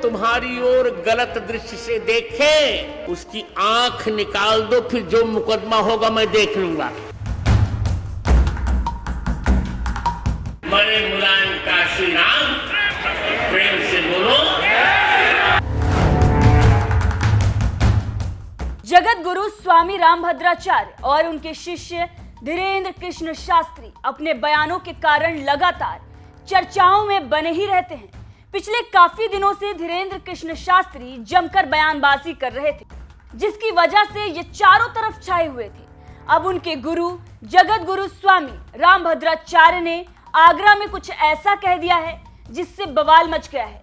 तुम्हारी ओर गलत दृष्टि से देखे उसकी आंख निकाल दो, फिर जो मुकदमा होगा मैं देख लूंगा। बड़े मुलायम काशी राम, प्रेम से बोलो। जगत गुरु स्वामी रामभद्राचार्य और उनके शिष्य धीरेन्द्र कृष्ण शास्त्री अपने बयानों के कारण लगातार चर्चाओं में बने ही रहते हैं। पिछले काफी दिनों से धीरेन्द्र कृष्ण शास्त्री जमकर बयानबाजी कर रहे थे, जिसकी वजह से ये चारों तरफ छाए हुए थे। अब उनके गुरु जगत गुरु स्वामी रामभद्राचार्य ने आगरा में कुछ ऐसा कह दिया है जिससे बवाल मच गया है।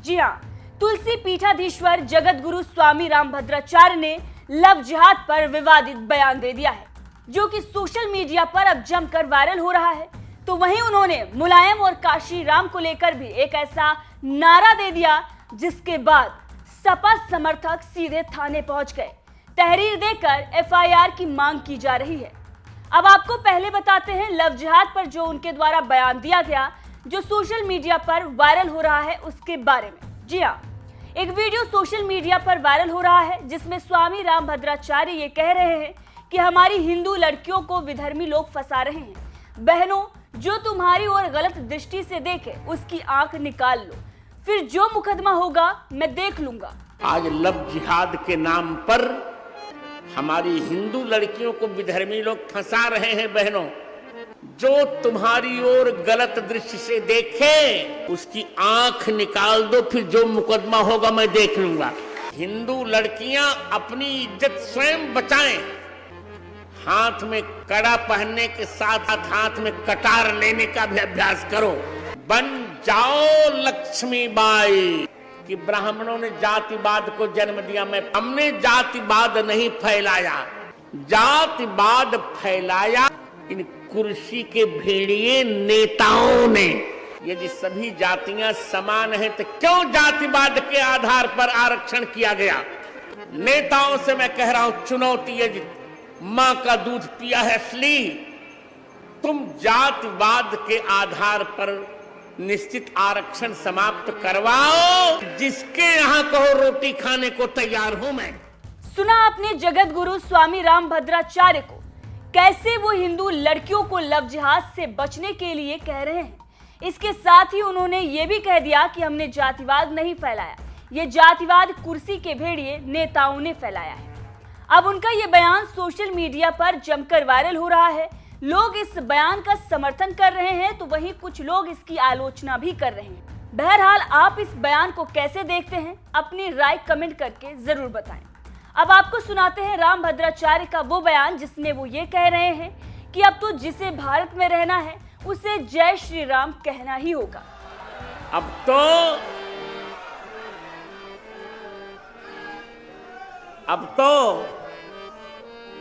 जी हाँ, तुलसी पीठाधीश्वर जगत गुरु स्वामी रामभद्राचार्य ने लव जिहाद पर विवादित बयान दे दिया है, जो कि सोशल मीडिया पर अब जमकर वायरल हो रहा है। तो वहीं उन्होंने मुलायम और काशी राम को लेकर भी एक ऐसा नारा दे दिया जिसके बाद सपा समर्थक सीधे थाने पहुंच गए। तहरीर देकर एफआईआर की मांग की जा रही है। अब आपको पहले बताते हैं लव जिहाद पर जो उनके द्वारा बयान दिया गया, जो सोशल मीडिया पर वायरल हो रहा है उसके बारे में। जी हाँ, एक वीडियो सोशल मीडिया पर वायरल हो रहा है जिसमें स्वामी रामभद्राचार्य ये कह रहे हैं कि हमारी हिंदू लड़कियों को विधर्मी लोग फंसा रहे हैं। बहनों, जो तुम्हारी ओर गलत दृष्टि से देखे उसकी आंख निकाल लो, फिर जो मुकदमा होगा मैं देख लूंगा। आज लव जिहाद के नाम पर हमारी हिंदू लड़कियों को विधर्मी लोग फंसा रहे हैं। बहनों, जो तुम्हारी ओर गलत दृष्टि से देखे उसकी आंख निकाल दो, फिर जो मुकदमा होगा मैं देख लूंगा। हिंदू लड़कियां अपनी इज्जत स्वयं बचाएं। हाथ में कड़ा पहनने के साथ हाथ में कटार लेने का भी अभ्यास करो। बन जाओ लक्ष्मीबाई। कि ब्राह्मणों ने जातिवाद को जन्म दिया, हमने जातिवाद नहीं फैलाया, जातिवाद फैलाया इन कुर्सी के भेड़िए नेताओं ने। यदि सभी जातियां समान हैं तो क्यों जातिवाद के आधार पर आरक्षण किया गया? नेताओं से मैं कह रहा हूं, चुनौती है, मां का दूध पिया है असली। तुम जातिवाद के आधार पर निश्चित आरक्षण समाप्त करवाओ। जिसके यहां कहो रोटी खाने को तैयार हूं मैं। सुना आपने जगत गुरु स्वामी रामभद्राचार्य को, कैसे वो हिंदू लड़कियों को लव जिहाद से बचने के लिए कह रहे हैं। इसके साथ ही उन्होंने ये भी कह दिया कि हमने जातिवाद नहीं फैलाया, ये जातिवाद कुर्सी के भेड़िए नेताओं ने फैलाया है। अब उनका ये बयान सोशल मीडिया पर जमकर वायरल हो रहा है। लोग इस बयान का समर्थन कर रहे हैं तो वहीं कुछ लोग इसकी आलोचना भी कर रहे हैं। बहरहाल आप इस बयान को कैसे देखते हैं, अपनी राय कमेंट करके जरूर बताएं। अब आपको सुनाते हैं रामभद्राचार्य का वो बयान जिसमें वो ये कह रहे हैं कि अब तो जिसे भारत में रहना है उसे जय श्री राम कहना ही होगा।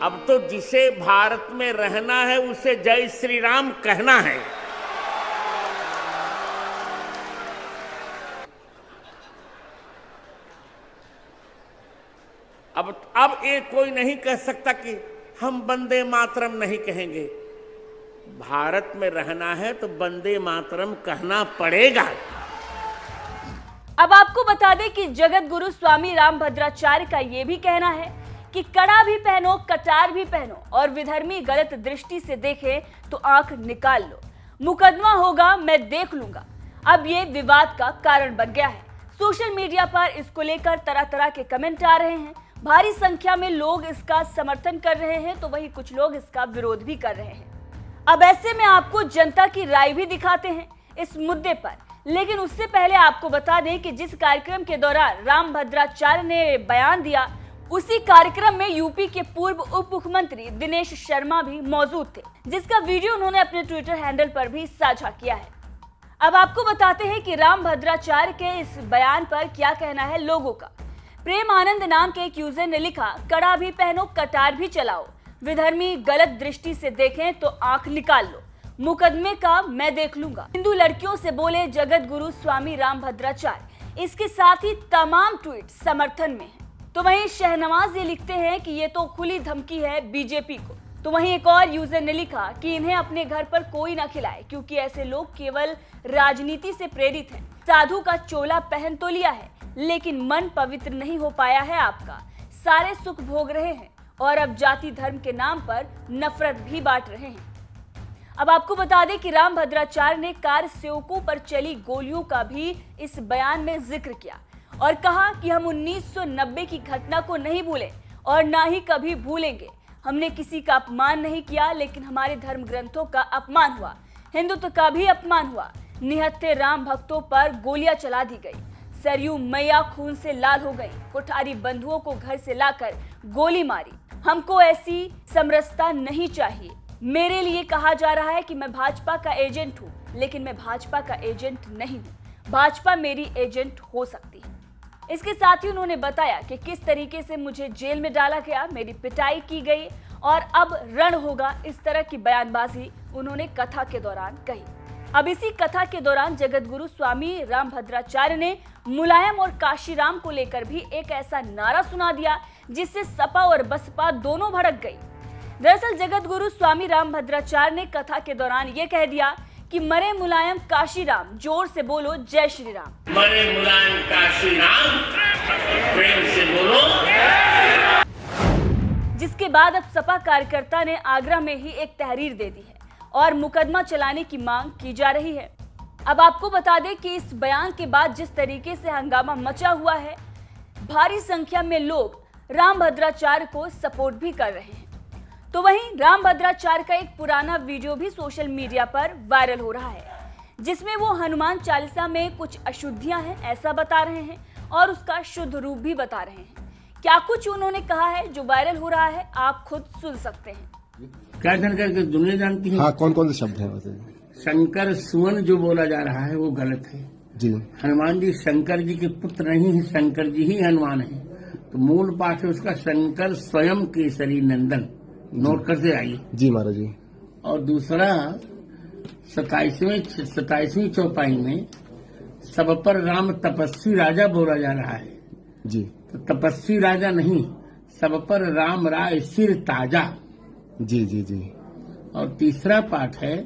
अब तो जिसे भारत में रहना है उसे जय श्री राम कहना है। अब ये कोई नहीं कह सकता कि हम वंदे मातरम नहीं कहेंगे। भारत में रहना है तो वंदे मातरम कहना पड़ेगा। अब आपको बता दें कि जगत गुरु स्वामी रामभद्राचार्य का यह भी कहना है कि कड़ा भी पहनो, कटार भी पहनो और विधर्मी गलत दृष्टि से देखे तो आंख निकाल लो, मुकदमा होगा मैं देख लूंगा। अब ये विवाद का कारण बन गया है। सोशल मीडिया पर इसको लेकर तरह तरह के कमेंट आ रहे हैं। भारी संख्या में लोग इसका समर्थन कर रहे हैं तो वहीं कुछ लोग इसका विरोध भी कर रहे हैं। अब ऐसे में आपको जनता की राय भी दिखाते हैं इस मुद्दे पर, लेकिन उससे पहले आपको बता दें कि जिस कार्यक्रम के दौरान रामभद्राचार्य ने बयान दिया, उसी कार्यक्रम में यूपी के पूर्व उप मुख्यमंत्री दिनेश शर्मा भी मौजूद थे, जिसका वीडियो उन्होंने अपने ट्विटर हैंडल पर भी साझा किया है। अब आपको बताते हैं कि रामभद्राचार्य के इस बयान पर क्या कहना है लोगों का। प्रेम आनंद नाम के एक यूजर ने लिखा, कड़ा भी पहनो, कटार भी चलाओ, विधर्मी गलत दृष्टि से देखें तो आंख निकाल लो, मुकदमे का मैं देख लूंगा। हिंदू लड़कियों से बोले जगत गुरु स्वामी रामभद्राचार्य। इसके साथ ही तमाम ट्वीट समर्थन में हैं। तो वहीं शहनवाज ये लिखते हैं कि ये तो खुली धमकी है बीजेपी को। तो वहीं एक और यूजर ने लिखा कि इन्हें अपने घर पर कोई ना खिलाए क्योंकि ऐसे लोग केवल राजनीति से प्रेरित हैं। साधु का चोला पहन तो लिया है लेकिन मन पवित्र नहीं हो पाया है आपका। सारे सुख भोग रहे हैं और अब जाति धर्म के नाम पर नफरत भी बांट रहे हैं। अब आपको बता दें कि रामभद्राचार्य ने कार सेवकों पर चली गोलियों का भी इस बयान में जिक्र किया और कहा कि हम 1990 की घटना को नहीं भूले और ना ही कभी भूलेंगे। हमने किसी का अपमान नहीं किया लेकिन हमारे धर्म ग्रंथों का अपमान हुआ, हिंदुत्व का भी अपमान हुआ। निहत्थे राम भक्तों पर गोलियां चला दी गई, सरयू मैया खून से लाल हो गई, कोठारी बंधुओं को घर से लाकर गोली मारी। हमको ऐसी समरसता नहीं चाहिए। मेरे लिए कहा जा रहा है कि मैं भाजपा का एजेंट हूं लेकिन मैं भाजपा का एजेंट नहीं हूं। भाजपा मेरी एजेंट हो सकती है। इसके साथ ही उन्होंने बताया कि किस तरीके से मुझे जेल में डाला गया, मेरी पिटाई की गई और अब रण होगा। इस तरह की बयानबाजी उन्होंने कथा के दौरान कही। अब इसी कथा के दौरान जगत गुरु स्वामी रामभद्राचार्य ने मुलायम और काशीराम को लेकर भी एक ऐसा नारा सुना दिया जिससे सपा और बसपा दोनों भड़क गई। दरअसल जगत गुरु स्वामी रामभद्राचार्य ने कथा के दौरान ये कह दिया कि मरे मुलायम काशीराम, जोर से बोलो जय श्री राम। मरे मुलायम काशीराम, प्रेम से बोलो। जिसके बाद अब सपा कार्यकर्ता ने आगरा में ही एक तहरीर दे दी है और मुकदमा चलाने की मांग की जा रही है। अब आपको बता दें कि इस बयान के बाद जिस तरीके से हंगामा मचा हुआ है, भारी संख्या में लोग रामभद्राचार्य को सपोर्ट भी कर रहे हैं। तो वहीं रामभद्राचार्य का एक पुराना वीडियो भी सोशल मीडिया पर वायरल हो रहा है जिसमें वो हनुमान चालीसा में कुछ अशुद्धियां हैं ऐसा बता रहे हैं और उसका शुद्ध रूप भी बता रहे हैं। क्या कुछ उन्होंने कहा है जो वायरल हो रहा है, आप खुद सुन सकते हैं। क्या जानकर के दुनिया जानती है? हाँ, कौन कौन से शब्द हैं वैसे? शंकर सुवन जो बोला जा रहा है वो गलत है जी। हनुमान जी शंकर जी के पुत्र नहीं है, शंकर जी ही हनुमान है। तो मूल पाठ है उसका शंकर स्वयं केसरी नंदन, नोट करते आइए जी महाराज जी। और दूसरा 27वीं चौपाई में सब पर राम तपस्वी राजा बोला जा रहा है जी। तो तपस्वी राजा नहीं, सब पर राम राय सिर ताजा। जी जी जी। और तीसरा पाठ है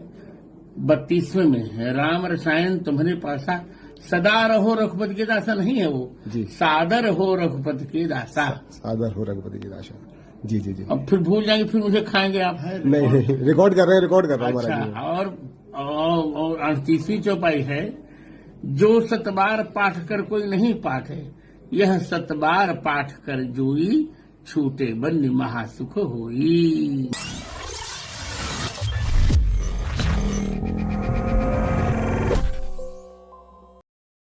32वें में है, राम रसायन तुम्हारे पासा, सदा रहो रघुपति के दासा नहीं है वो जी, सादर हो रघुपति के दासा। सादर हो रघुपति के दासा। जी जी जी। अब फिर भूल जाएंगे, फिर मुझे खाएंगे आप। है नहीं, रिकॉर्ड कर रहे हैं, रिकॉर्ड कर रहा हूँ। अच्छा, और 38वीं चौपाई है, जो सतबार पाठ कर कोई नहीं पाठे, यह सतबार पाठ कर जोई, छूटे बंदी महासुख होई।